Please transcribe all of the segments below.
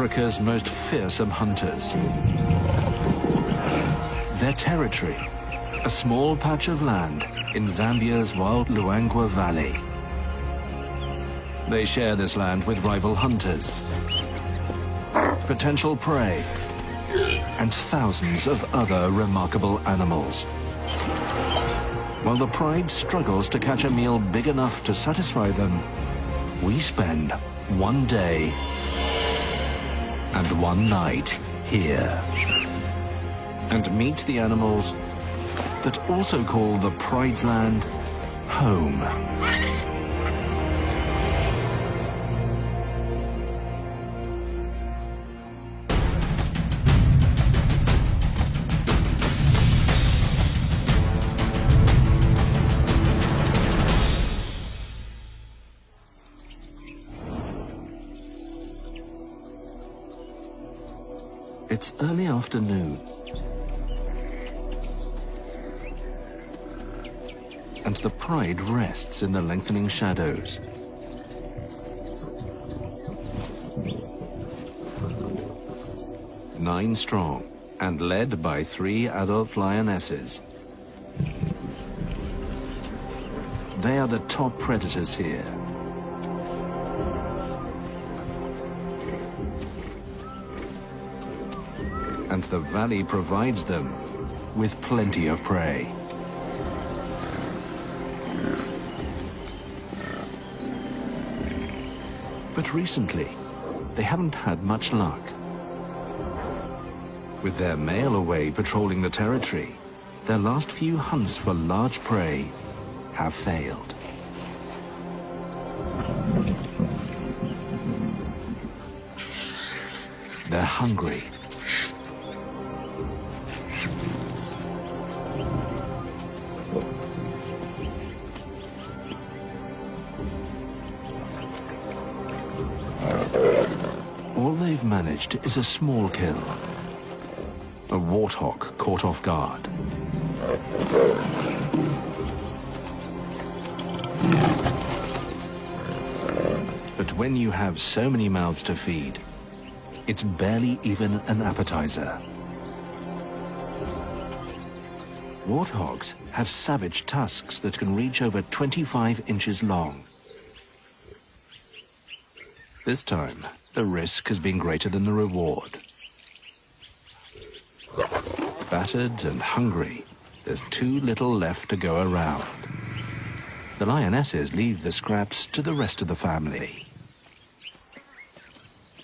Africa's most fearsome hunters. Their territory, a small patch of land in Zambia's wild Luangwa Valley. They share this land with rival hunters, potential prey, and thousands of other remarkable animals. While the pride struggles to catch a meal big enough to satisfy them, we spend one day and one night here and meet the animals that also call the pride's land home. It's early afternoon, and the pride rests in the lengthening shadows. Nine strong and led by 3 adult lionesses. They are the top predators here. And the valley provides them with plenty of prey. But recently, they haven't had much luck. With their male away patrolling the territory, their last few hunts for large prey have failed. They're hungry. All they've managed is a small kill. A warthog caught off guard. But when you have so many mouths to feed, it's barely even an appetizer. Warthogs have savage tusks that can reach over 25 inches long. This time, the risk has been greater than the reward. Battered and hungry, there's too little left to go around. The lionesses leave the scraps to the rest of the family.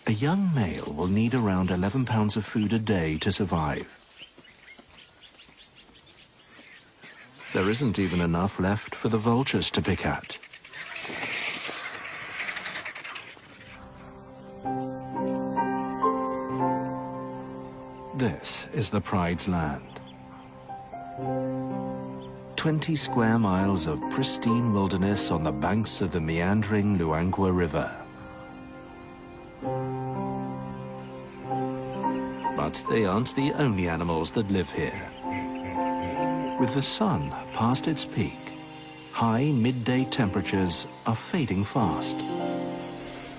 A young male will need around 11 pounds of food a day to survive. There isn't even enough left for the vultures to pick at. This is the pride's land. 20 square miles of pristine wilderness on the banks of the meandering Luangwa River. But they aren't the only animals that live here. With the sun past its peak, high midday temperatures are fading fast.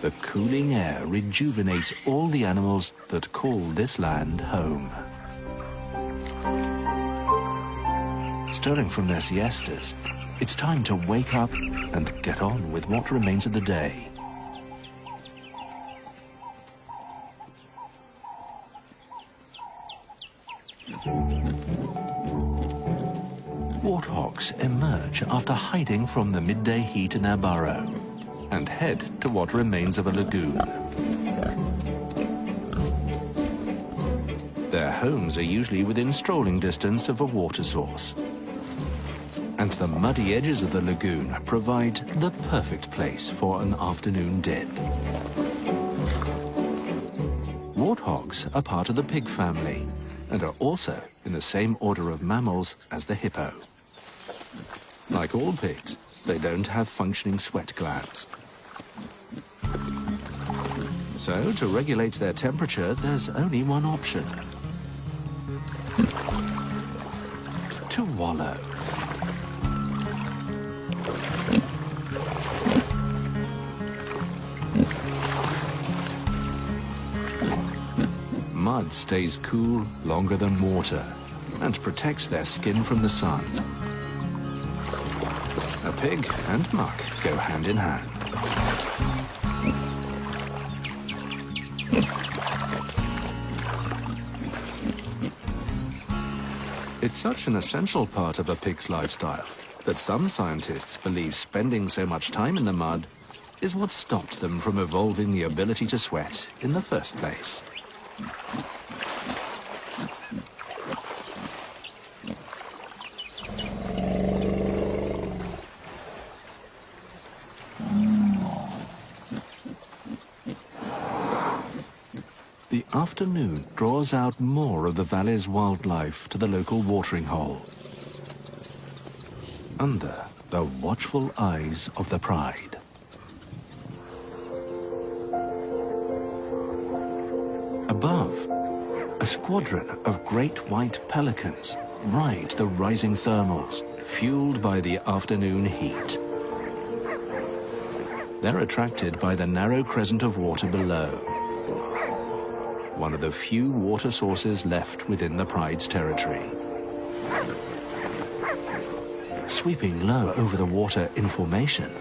The cooling air rejuvenates all the animals that call this land home. Stirring from their siestas, it's time to wake up and get on with what remains of the day. Warthogs emerge after hiding from the midday heat in their burrow and head to what remains of a lagoon. Their homes are usually within strolling distance of a water source. And the muddy edges of the lagoon provide the perfect place for an afternoon dip. Warthogs are part of the pig family and are also in the same order of mammals as the hippo. Like all pigs, they don't have functioning sweat glands. So, to regulate their temperature, there's only one option: to wallow. mud stays cool longer than water and protects their skin from the sun. A pig and muck go hand in hand. It's such an essential part of a pig's lifestyle that some scientists believe spending so much time in the mud is what stopped them from evolving the ability to sweat in the first place. The afternoon draws out more of the valley's wildlife to the local watering hole, under the watchful eyes of the pride. Above, a squadron of great white pelicans ride the rising thermals, fueled by the afternoon heat. They're attracted by the narrow crescent of water below, one of the few water sources left within the pride's territory. Sweeping low over the water in formation,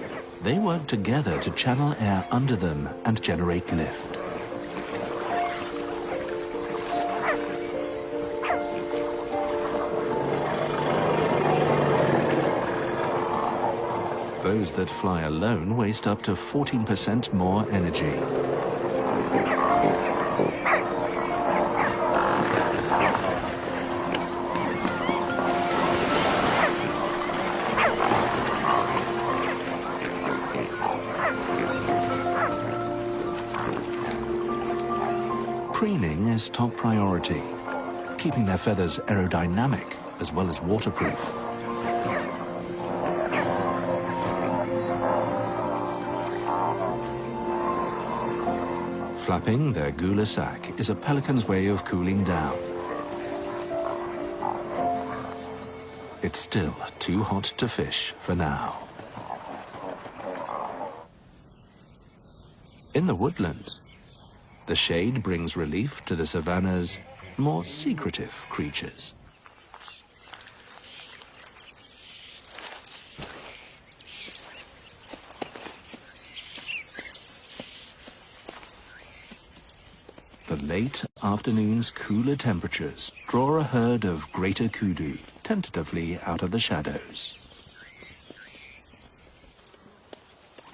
they work together to channel air under them and generate lift. Those that fly alone waste up to 14% more energy. Preening is top priority, keeping their feathers aerodynamic as well as waterproof. Flapping their gular sac is a pelican's way of cooling down. It's still too hot to fish for now. In the woodlands, the shade brings relief to the savanna's more secretive creatures. The late afternoon's cooler temperatures draw a herd of greater kudu tentatively out of the shadows.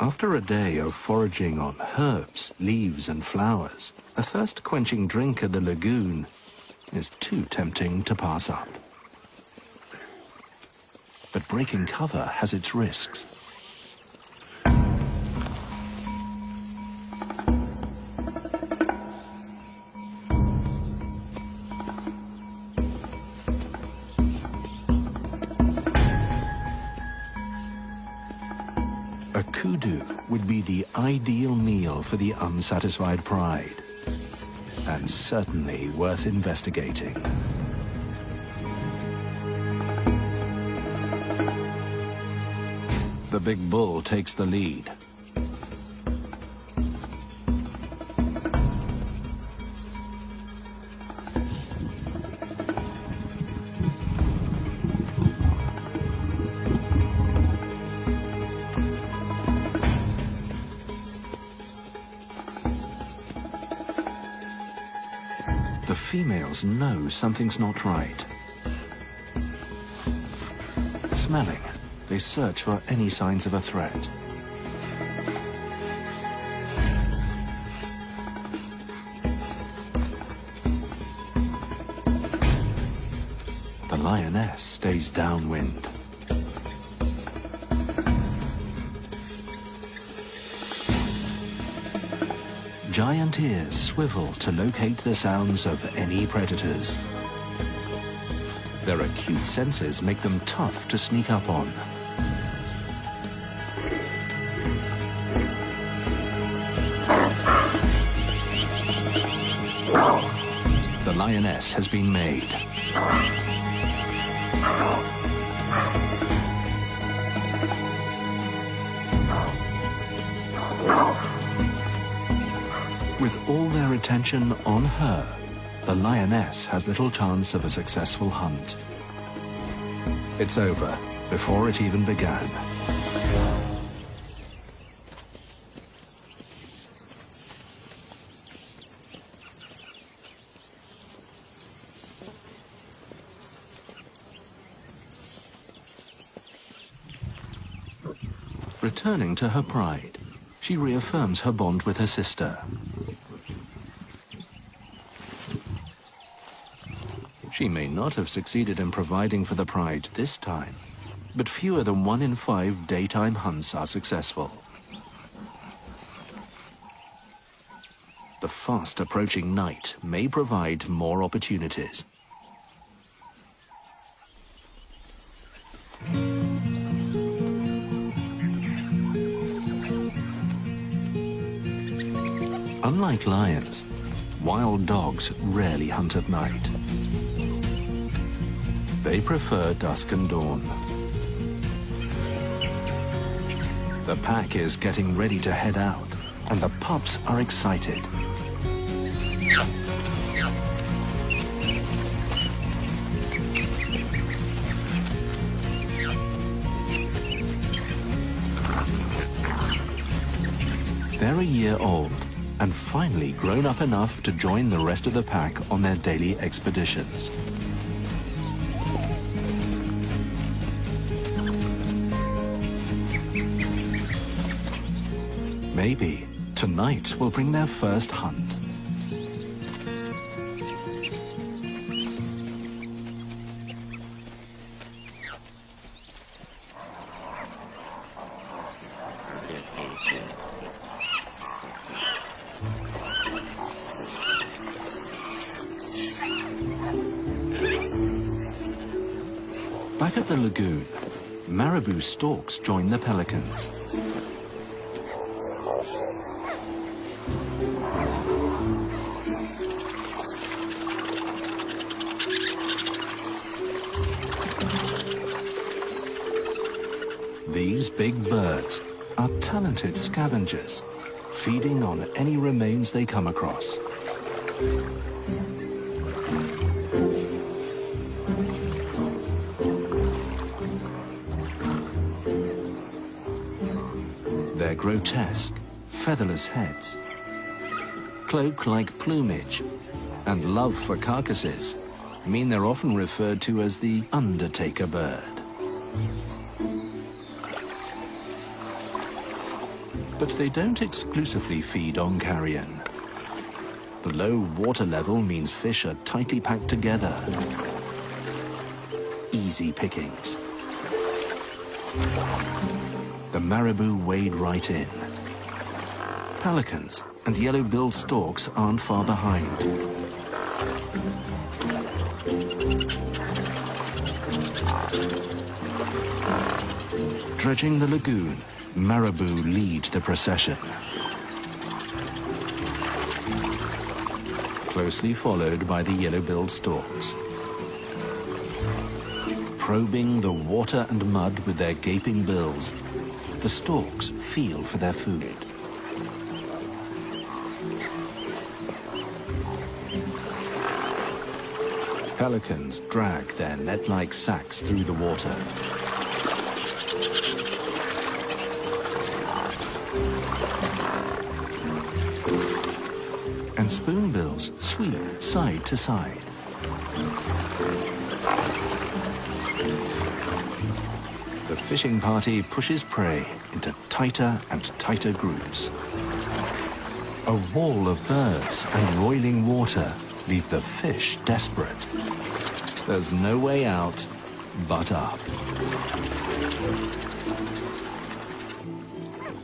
After a day of foraging on herbs, leaves and flowers, a thirst-quenching drink at the lagoon is too tempting to pass up. But breaking cover has its risks. A kudu would be the ideal meal for the unsatisfied pride, and certainly worth investigating. The big bull takes the lead. The females know something's not right. Smelling, they search for any signs of a threat. The lioness stays downwind. Giant ears swivel to locate the sounds of any predators. Their acute senses make them tough to sneak up on. The lioness has been made. With all their attention on her, the lioness has little chance of a successful hunt. It's over before it even began. Returning to her pride, she reaffirms her bond with her sister. She may not have succeeded in providing for the pride this time, but fewer than 1 in 5 daytime hunts are successful. The fast approaching night may provide more opportunities. Unlike lions, wild dogs rarely hunt at night. They prefer dusk and dawn. The pack is getting ready to head out, and the pups are excited. They're a year old, and finally grown up enough to join the rest of the pack on their daily expeditions. Maybe tonight will bring their first hunt. Back at the lagoon, marabou storks join the pelicans. These big birds are talented scavengers, feeding on any remains they come across. Their grotesque, featherless heads, cloak-like plumage, and love for carcasses mean they're often referred to as the undertaker bird. But they don't exclusively feed on carrion. The low water level means fish are tightly packed together. Easy pickings. The marabou wade right in. Pelicans and yellow-billed storks aren't far behind. Dredging the lagoon, marabou lead the procession. Closely followed by the yellow-billed storks. Probing the water and mud with their gaping bills, the storks feel for their food. Pelicans drag their net-like sacks through the water. And spoonbills sweep side to side. The fishing party pushes prey into tighter and tighter groups. A wall of birds and roiling water leave the fish desperate. There's no way out but up.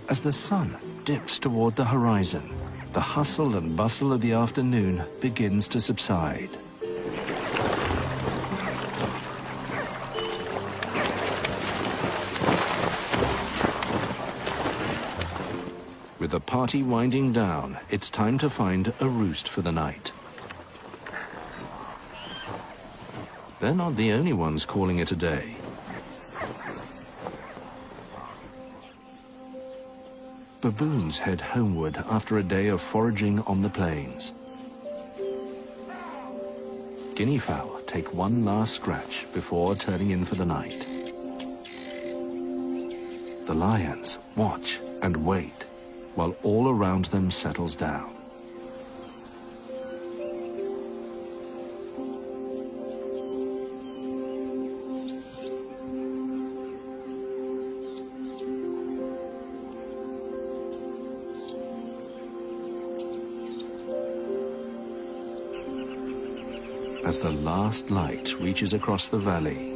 As the sun dips toward the horizon, the hustle and bustle of the afternoon begins to subside. With the party winding down, it's time to find a roost for the night. They're not the only ones calling it a day. Baboons head homeward after a day of foraging on the plains. Guinea fowl take one last scratch before turning in for the night. The lions watch and wait while all around them settles down. As the last light reaches across the valley,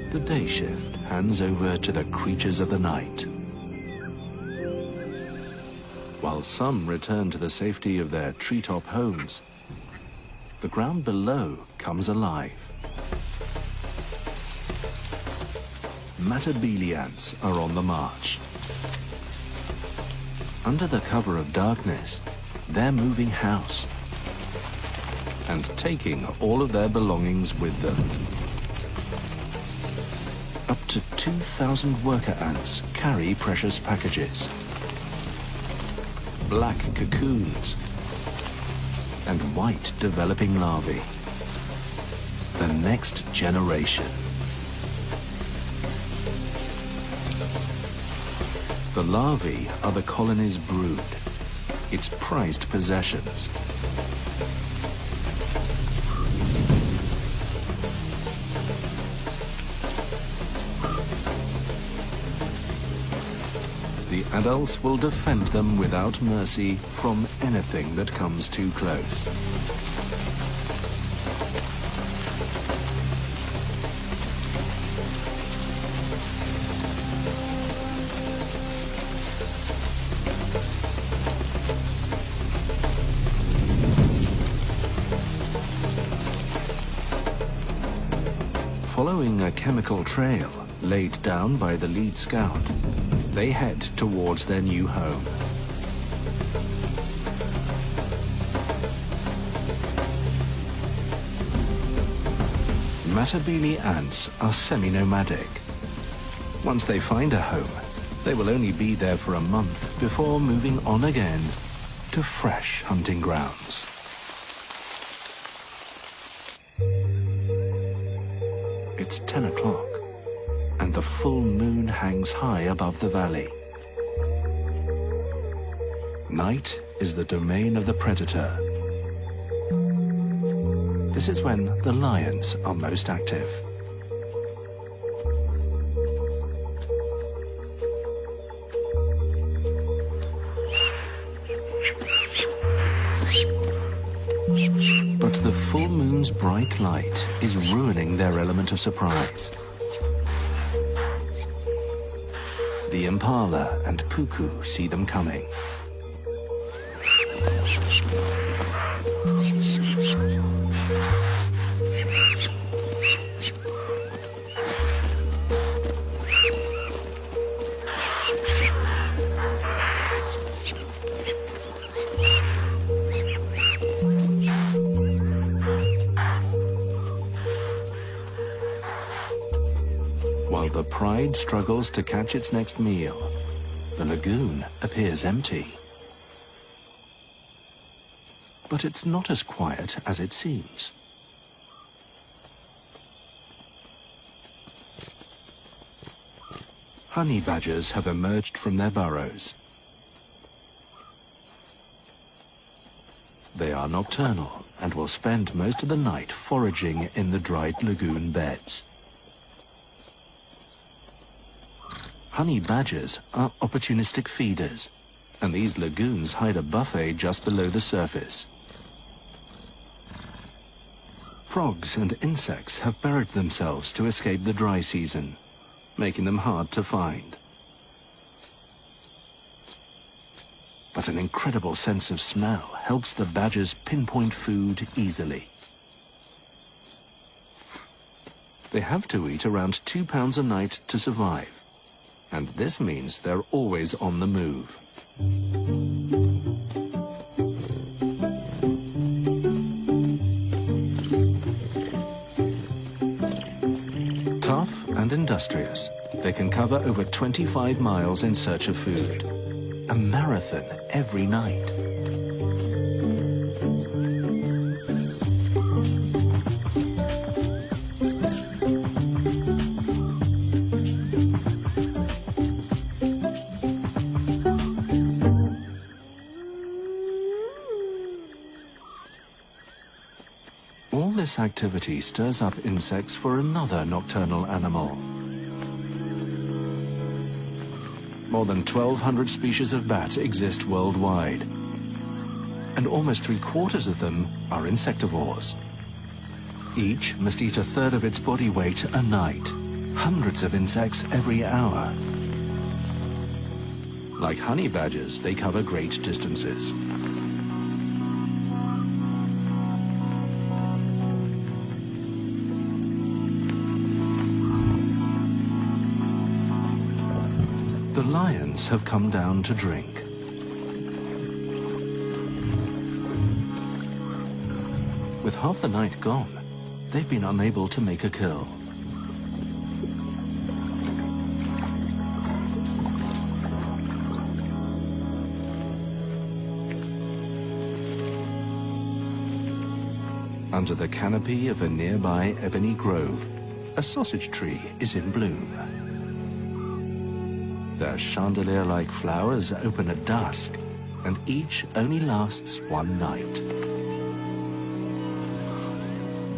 the day shift hands over to the creatures of the night. While some return to the safety of their treetop homes, the ground below comes alive. Matabele ants are on the march. Under the cover of darkness, they're moving house and taking all of their belongings with them. Up to 2,000 worker ants carry precious packages, black cocoons, and white developing larvae. The next generation. The larvae are the colony's brood, its prized possessions. The adults will defend them without mercy from anything that comes too close. Following a chemical trail laid down by the lead scout, they head towards their new home. Matabele ants are semi-nomadic. Once they find a home, they will only be there for a month before moving on again to fresh hunting grounds. It's 10 o'clock, and the full moon hangs high above the valley. Night is the domain of the predator. This is when the lions are most active. But the full moon's bright light is ruining their element of surprise. The impala and puku see them coming. While the pride struggles to catch its next meal, the lagoon appears empty. But it's not as quiet as it seems. Honey badgers have emerged from their burrows. They are nocturnal and will spend most of the night foraging in the dried lagoon beds. Honey badgers are opportunistic feeders, and these lagoons hide a buffet just below the surface. Frogs and insects have buried themselves to escape the dry season, making them hard to find. But an incredible sense of smell helps the badgers pinpoint food easily. They have to eat around 2 pounds a night to survive, and this means they're always on the move. Tough and industrious, they can cover over 25 miles in search of food. A marathon every night. this activity stirs up insects for another nocturnal animal. More than 1,200 species of bat exist worldwide, and almost 3/4 of them are insectivores. Each must eat 1/3 of its body weight a night, hundreds of insects every hour. Like honey badgers, they cover great distances. The lions have come down to drink. With half the night gone, they've been unable to make a kill. Under the canopy of a nearby ebony grove, a sausage tree is in bloom. Their chandelier-like flowers open at dusk, and each only lasts one night.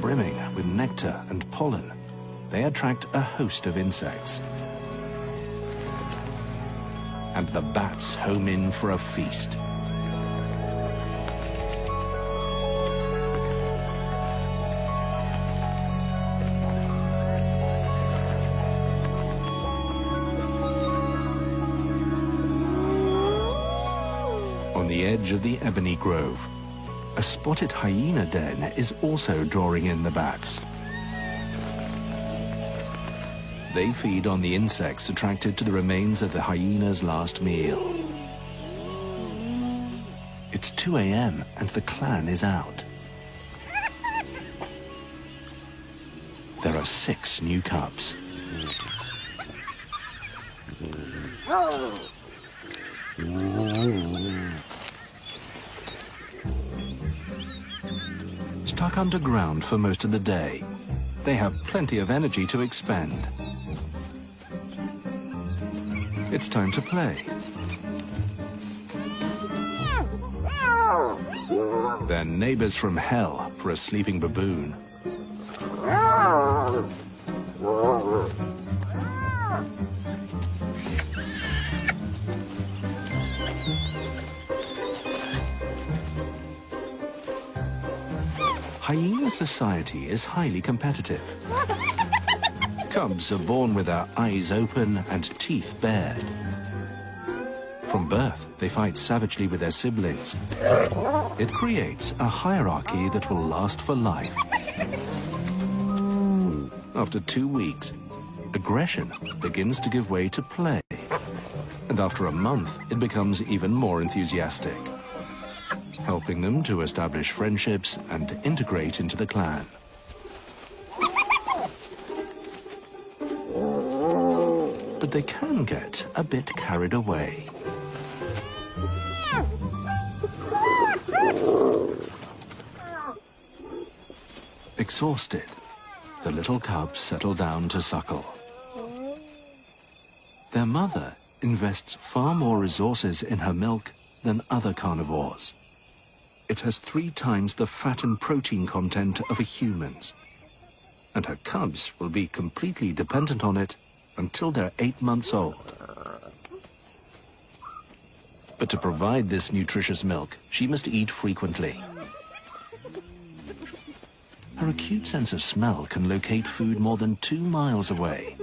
Brimming with nectar and pollen, they attract a host of insects. And the bats home in for a feast. On the edge of the ebony grove, a spotted hyena den is also drawing in the bats. They feed on the insects attracted to the remains of the hyena's last meal. It's 2 a.m. and the clan is out. There are 6 new cubs. Stuck underground for most of the day, they have plenty of energy to expend. It's time to play. They're neighbors from hell for a sleeping baboon. Hyena society is highly competitive. Cubs are born with their eyes open and teeth bared. From birth, they fight savagely with their siblings. It creates a hierarchy that will last for life. After 2 weeks, aggression begins to give way to play. And after a month, it becomes even more enthusiastic, helping them to establish friendships and integrate into the clan. But they can get a bit carried away. Exhausted, the little cubs settle down to suckle. Their mother invests far more resources in her milk than other carnivores. It has 3 times the fat and protein content of a human's, and her cubs will be completely dependent on it until they're 8 months old. But to provide this nutritious milk, she must eat frequently. Her acute sense of smell can locate food more than 2 miles away.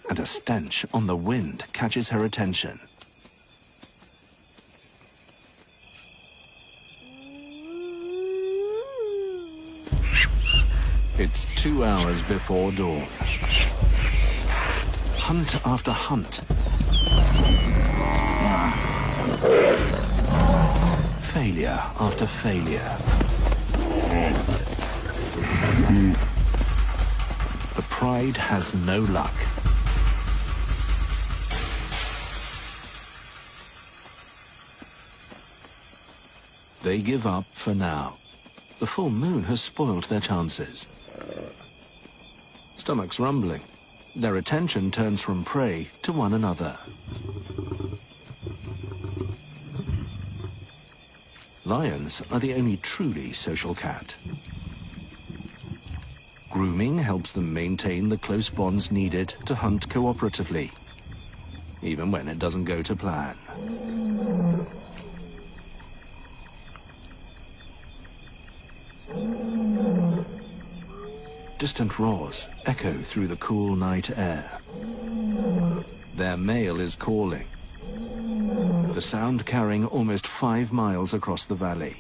And a stench on the wind catches her attention. It's 2 hours before dawn. Hunt after hunt. Failure after failure. The pride has no luck. They give up for now. The full moon has spoiled their chances. Stomachs rumbling, their attention turns from prey to one another. Lions are the only truly social cat. Grooming helps them maintain the close bonds needed to hunt cooperatively, even when it doesn't go to plan. Distant roars echo through the cool night air. Their male is calling, the sound carrying almost 5 miles across the valley,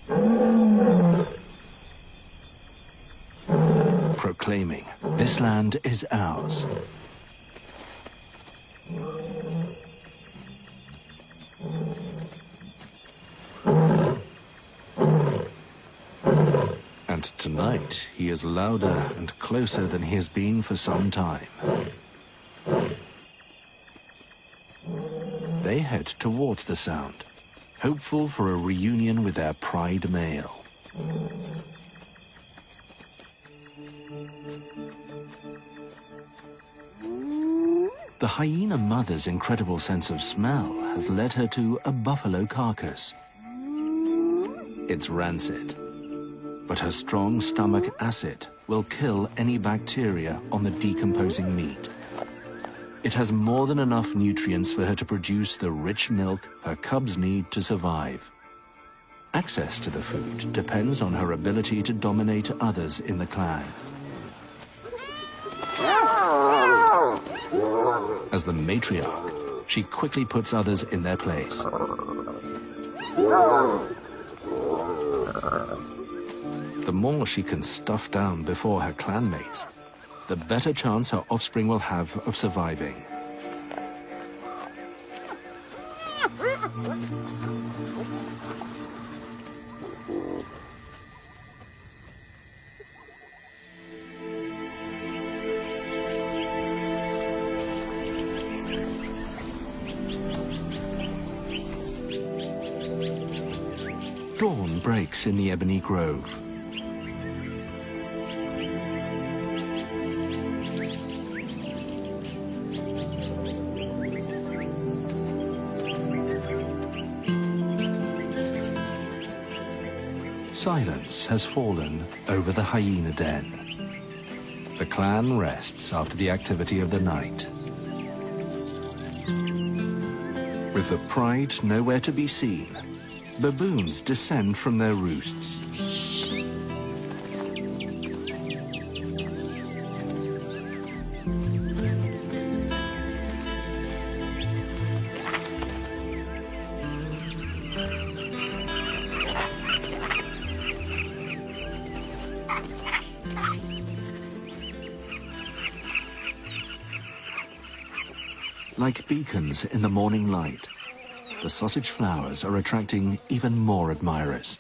proclaiming, "This land is ours." And tonight, he is louder and closer than he has been for some time. They head towards the sound, hopeful for a reunion with their pride male. The hyena mother's incredible sense of smell has led her to a buffalo carcass. It's rancid, but her strong stomach acid will kill any bacteria on the decomposing meat. It has more than enough nutrients for her to produce the rich milk her cubs need to survive. Access to the food depends on her ability to dominate others in the clan. As the matriarch, she quickly puts others in their place. The more she can stuff down before her clanmates, the better chance her offspring will have of surviving. Dawn breaks in the ebony grove. Silence has fallen over the hyena den. The clan rests after the activity of the night. With the pride nowhere to be seen, baboons descend from their roosts. Like beacons in the morning light, the sausage flowers are attracting even more admirers.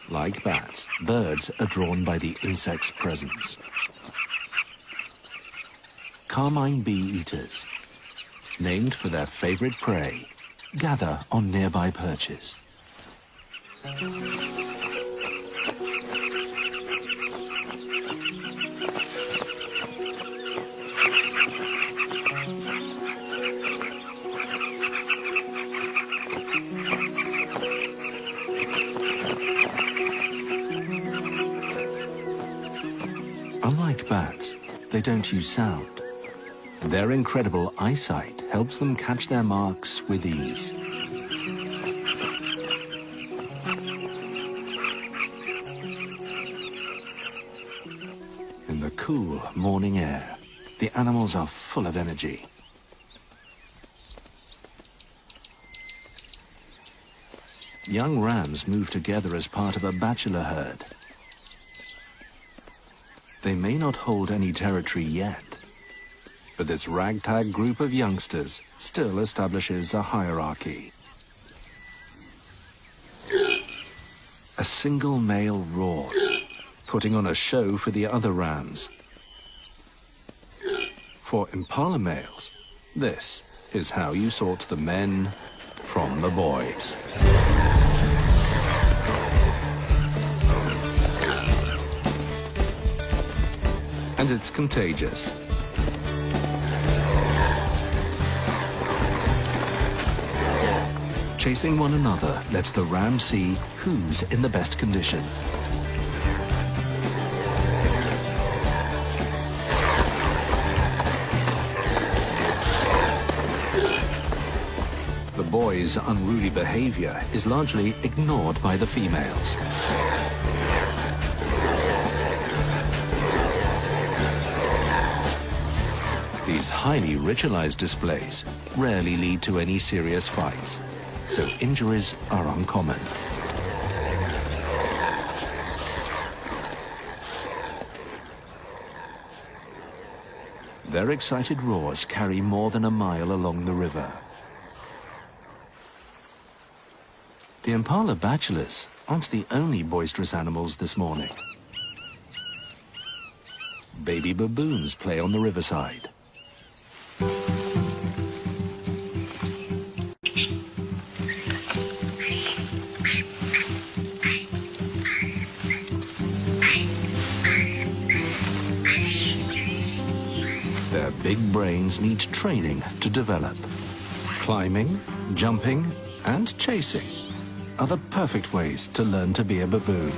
Like bats, birds are drawn by the insect's presence. Carmine bee-eaters, named for their favorite prey, gather on nearby perches. Unlike bats, they don't use sound. Their incredible eyesight helps them catch their marks with ease. In the cool morning air, the animals are full of energy. Young rams move together as part of a bachelor herd. They may not hold any territory yet, but this ragtag group of youngsters still establishes a hierarchy. A single male roars, putting on a show for the other rams. For impala males, this is how you sort the men from the boys. And it's contagious. Chasing one another lets the ram see who's in the best condition. The boys' unruly behavior is largely ignored by the females. These highly ritualized displays rarely lead to any serious fights, so injuries are uncommon. Their excited roars carry more than a mile along the river. The impala bachelors aren't the only boisterous animals this morning. Baby baboons play on the riverside. Their big brains need training to develop. Climbing, jumping, and chasing are the perfect ways to learn to be a baboon.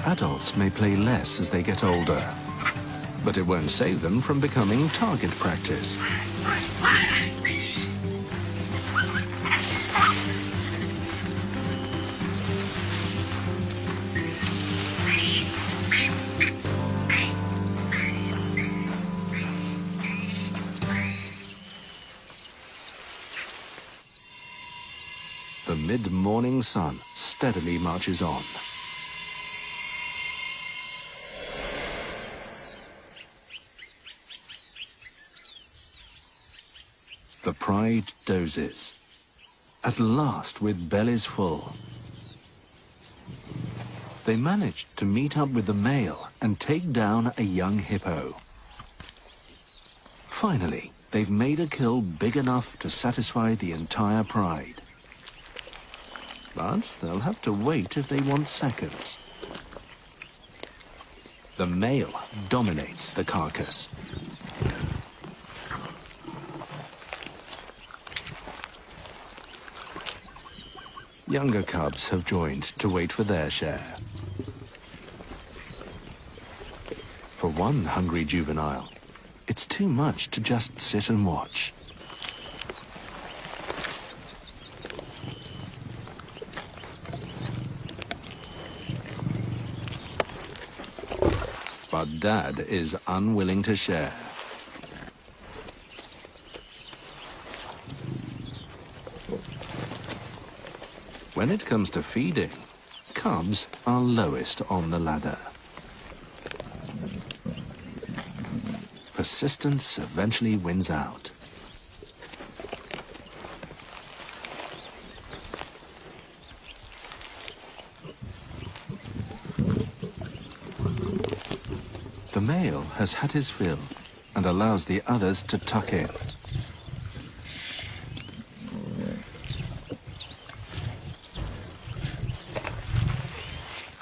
Adults may play less as they get older, but it won't save them from becoming target practice. The mid-morning sun steadily marches on. The pride dozes, at last with bellies full. They managed to meet up with the male and take down a young hippo. Finally, they've made a kill big enough to satisfy the entire pride. But they'll have to wait if they want seconds. The male dominates the carcass. Younger cubs have joined to wait for their share. For one hungry juvenile, it's too much to just sit and watch. But Dad is unwilling to share. When it comes to feeding, cubs are lowest on the ladder. Persistence eventually wins out. The male has had his fill and allows the others to tuck in.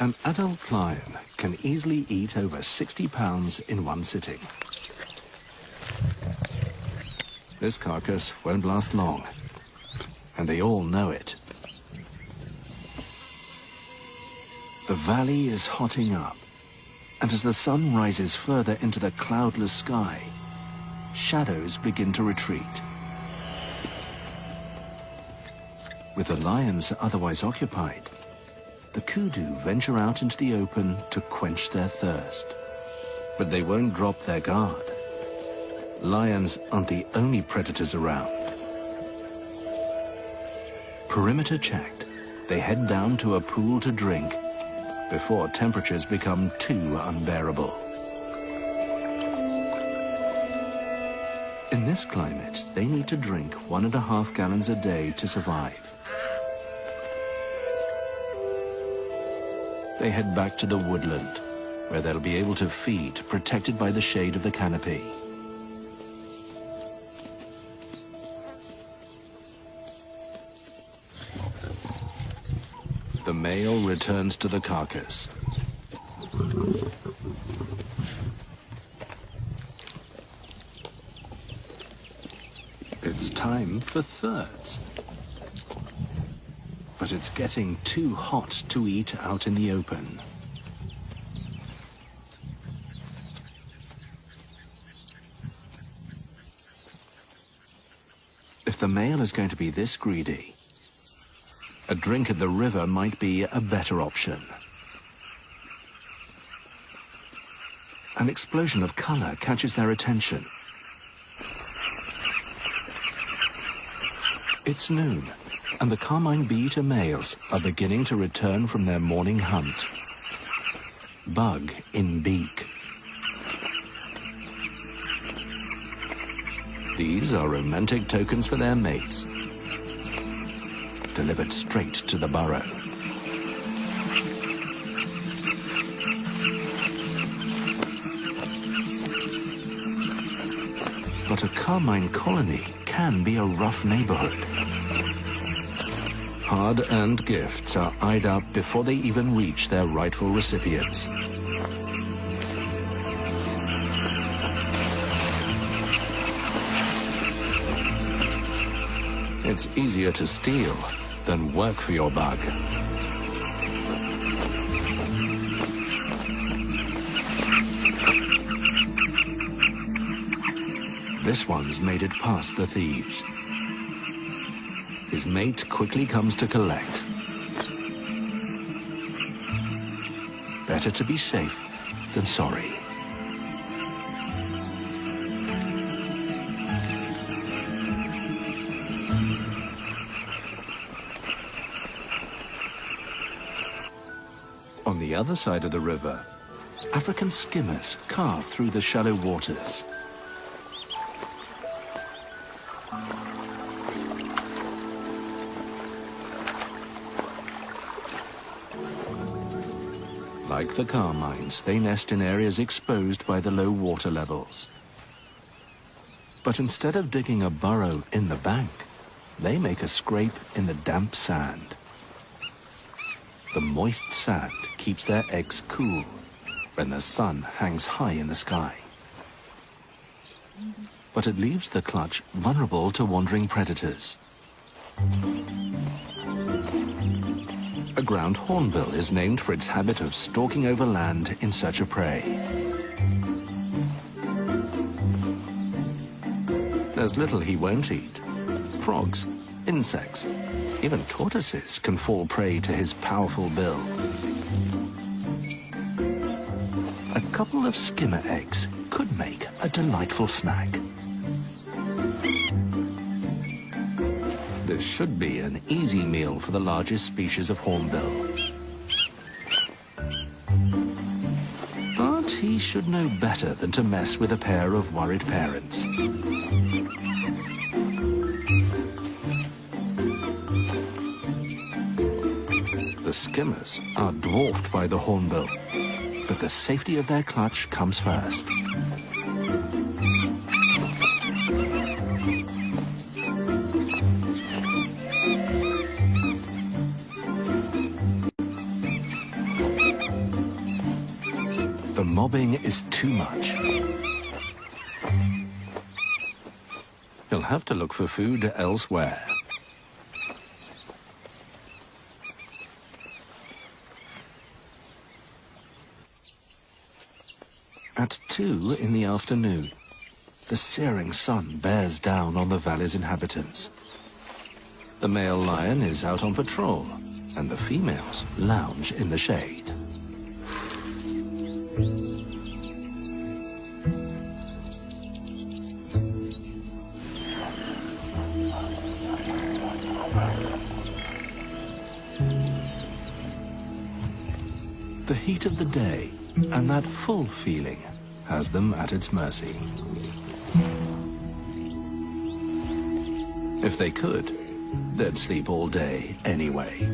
An adult lion can easily eat over 60 pounds in one sitting. This carcass won't last long, and they all know it. The valley is hotting up, and as the sun rises further into the cloudless sky, shadows begin to retreat. With the lions otherwise occupied, the kudu venture out into the open to quench their thirst. But they won't drop their guard. Lions aren't the only predators around. Perimeter checked, they head down to a pool to drink before temperatures become too unbearable. In this climate, they need to drink 1.5 gallons a day to survive. They head back to the woodland, where they'll be able to feed, protected by the shade of the canopy. The male returns to the carcass. It's time for thirds. But it's getting too hot to eat out in the open. If the male is going to be this greedy, a drink at the river might be a better option. An explosion of color catches their attention. It's noon, and the carmine bee-eater males are beginning to return from their morning hunt. Bug in beak. These are romantic tokens for their mates, delivered straight to the burrow. But a carmine colony can be a rough neighborhood. Hard-earned gifts are eyed up before they even reach their rightful recipients. It's easier to steal than work for your bug. This one's made it past the thieves. His mate quickly comes to collect. Better to be safe than sorry. On the other side of the river, African skimmers carve through the shallow waters. Like the carmines, they nest in areas exposed by the low water levels. But instead of digging a burrow in the bank, they make a scrape in the damp sand. The moist sand keeps their eggs cool when the sun hangs high in the sky. But it leaves the clutch vulnerable to wandering predators. A ground hornbill is named for its habit of stalking over land in search of prey. There's little he won't eat. Frogs, insects, even tortoises can fall prey to his powerful bill. A couple of skimmer eggs could make a delightful snack. This should be an easy meal for the largest species of hornbill. But he should know better than to mess with a pair of worried parents. The skimmers are dwarfed by the hornbill, but the safety of their clutch comes first. The mobbing is too much. He'll have to look for food elsewhere. At 2 in the afternoon, the searing sun bears down on the valley's inhabitants. The male lion is out on patrol, and the females lounge in the shade. The heat of the day and that full feeling has them at its mercy. If they could, they'd sleep all day anyway.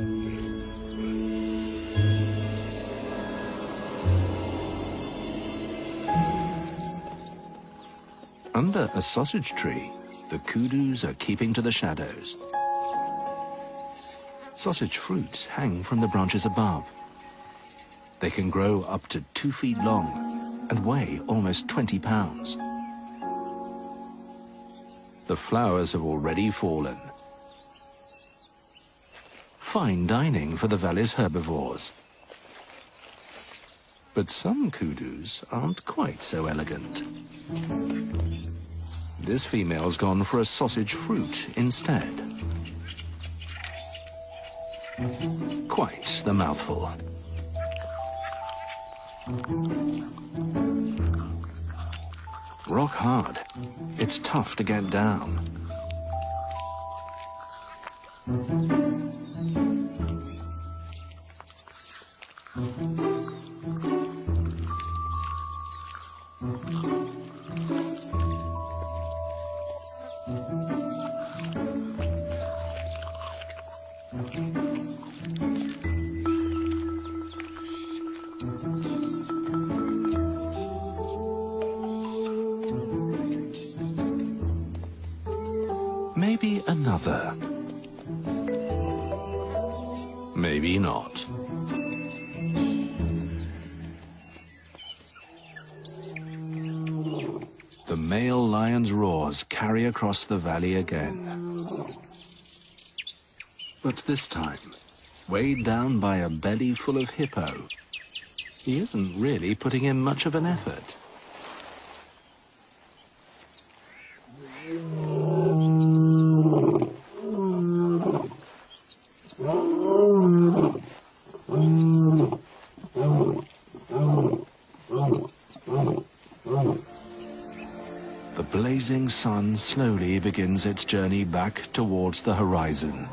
Under a sausage tree, the kudus are keeping to the shadows. Sausage fruits hang from the branches above. They can grow up to 2 feet long and weigh almost 20 pounds. The flowers have already fallen. Fine dining for the valley's herbivores. But some kudus aren't quite so elegant. This female's gone for a sausage fruit instead. Quite the mouthful. Rock hard. It's tough to get down. Maybe another. Maybe not. The male lion's roars carry across the valley again. But this time, weighed down by a belly full of hippo, he isn't really putting in much of an effort. The blazing sun slowly begins its journey back towards the horizon.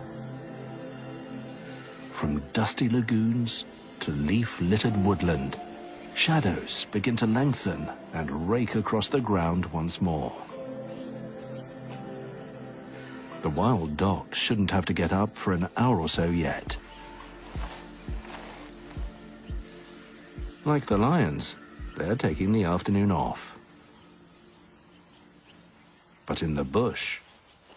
From dusty lagoons to leaf-littered woodland, shadows begin to lengthen and rake across the ground once more. The wild dog shouldn't have to get up for an hour or so yet. Like the lions, they're taking the afternoon off. But in the bush,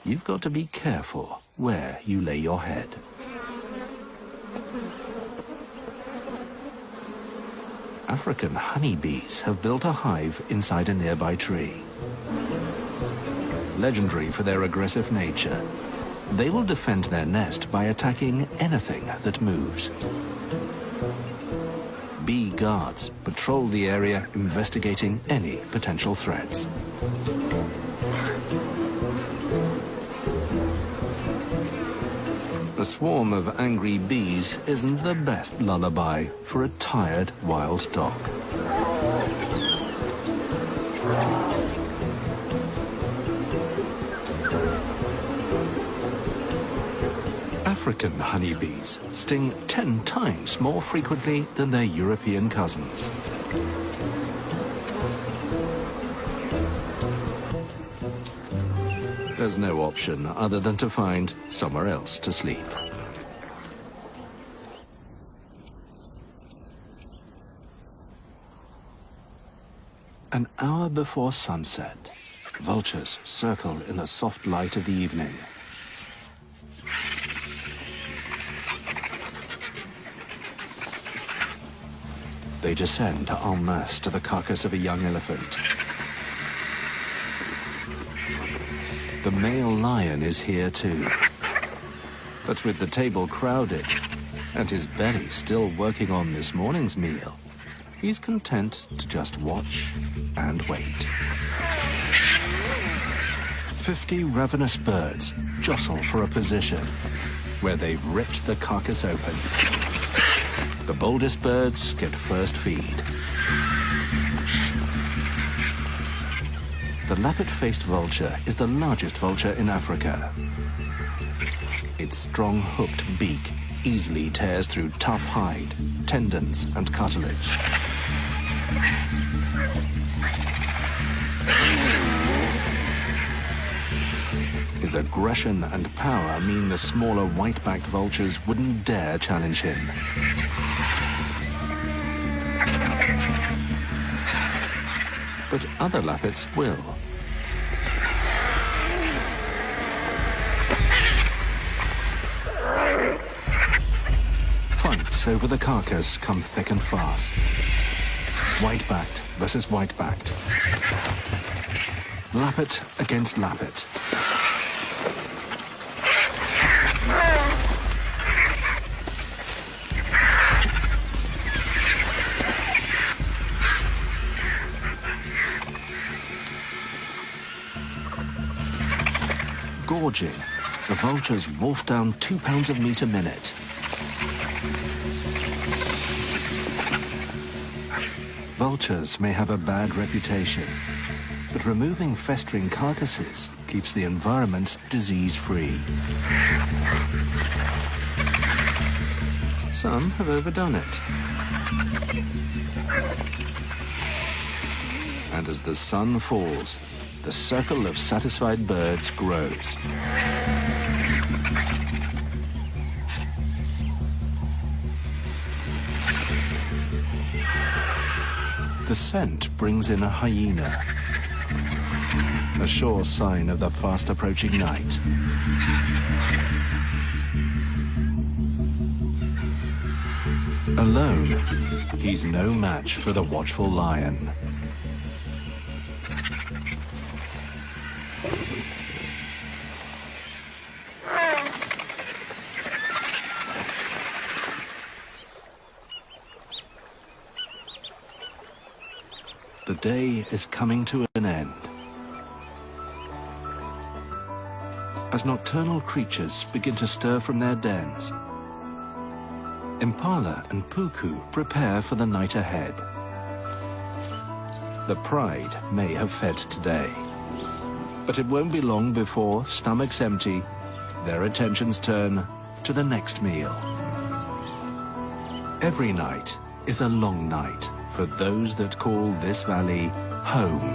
you've got to be careful where you lay your head. African honeybees have built a hive inside a nearby tree. Legendary for their aggressive nature, they will defend their nest by attacking anything that moves. Bee guards patrol the area, investigating any potential threats. A swarm of angry bees isn't the best lullaby for a tired wild dog. African honeybees sting 10 times more frequently than their European cousins. There's no option other than to find somewhere else to sleep. An hour before sunset, vultures circle in the soft light of the evening. They descend en masse to the carcass of a young elephant. The male lion is here too. But with the table crowded and his belly still working on this morning's meal, he's content to just watch and wait. 50 ravenous birds jostle for a position where they've ripped the carcass open. The boldest birds get first feed. The lappet-faced vulture is the largest vulture in Africa. Its strong hooked beak easily tears through tough hide, tendons and cartilage. His aggression and power mean the smaller white-backed vultures wouldn't dare challenge him. But other lappets will. fights over the carcass come thick and fast. White-backed versus white-backed. Lappet against lappet. Gorging, the vultures wolf down 2 pounds of meat a minute. Vultures may have a bad reputation, but removing festering carcasses keeps the environment disease-free. Some have overdone it. And as the sun falls, the circle of satisfied birds grows. The scent brings in a hyena, a sure sign of the fast-approaching night. Alone, he's no match for the watchful lion. The day is coming to an end. As nocturnal creatures begin to stir from their dens, Impala and Puku prepare for the night ahead. The pride may have fed today, but it won't be long before, stomachs empty, their attentions turn to the next meal. Every night is a long night for those that call this valley home.